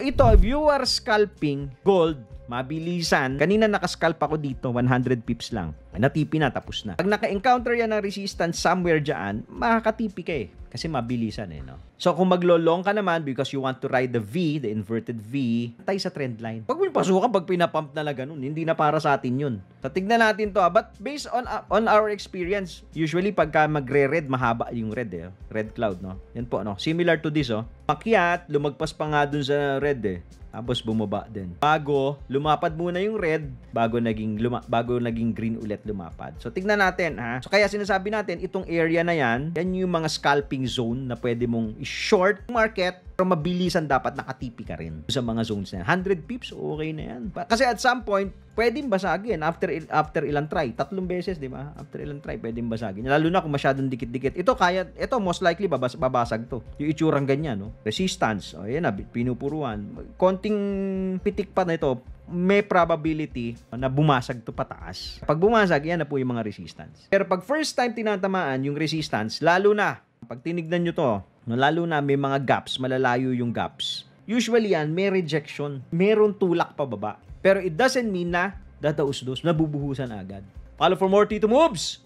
Ito, if you are scalping gold, mabilisan. Kanina nakascalp ako dito, 100 pips lang. Natipi na, tapos na. Pag naka-encounter yan ng resistance somewhere dyan, makakatipi ka eh. Kasi mabilisan eh, no? So, kung maglo-long ka naman because you want to ride the V, the inverted V, tayo sa trend line. Pag mo pasukan, pag pinapump na lang ganun, hindi na para sa atin yun. So, tignan natin to. But based on our experience, usually pagka magre-red, mahaba yung red eh. Red cloud, no? Yan po, no? Similar to this, oh. Pakyat, lumagpas pa nga dun sa red eh. Tapos bumaba din. Bago, lumapad muna yung red, bago naging green ulit lumapad. So, tignan natin, ha? So, kaya sinasabi natin, itong area na yan yung mga scalping zone na pwede mong i-short market, pero mabilisan dapat nakatipi ka rin sa mga zones na yan. 100 pips, okay na yan. Kasi at some point, pwedeng basagin after ilang try. 3 beses, di ba? After ilang try, pwedeng basagin. Lalo na kung masyadong dikit-dikit. Ito most likely babasag to. Yung itsurang ganyan, no? Resistance. O, yan na, pinupuruan. Konting pitik pa na ito, may probability na bumasag to pataas. Pag bumasag, yan na po yung mga resistance. Pero pag first time tinatamaan yung resistance, lalo na, pag tinignan nyo to, lalo na may mga gaps, malalayo yung gaps. Usually yan, may rejection. Meron tulak pababa. Pero it doesn't mean na dadaus-dos, nabubuhusan agad. Follow for more Tito Moves!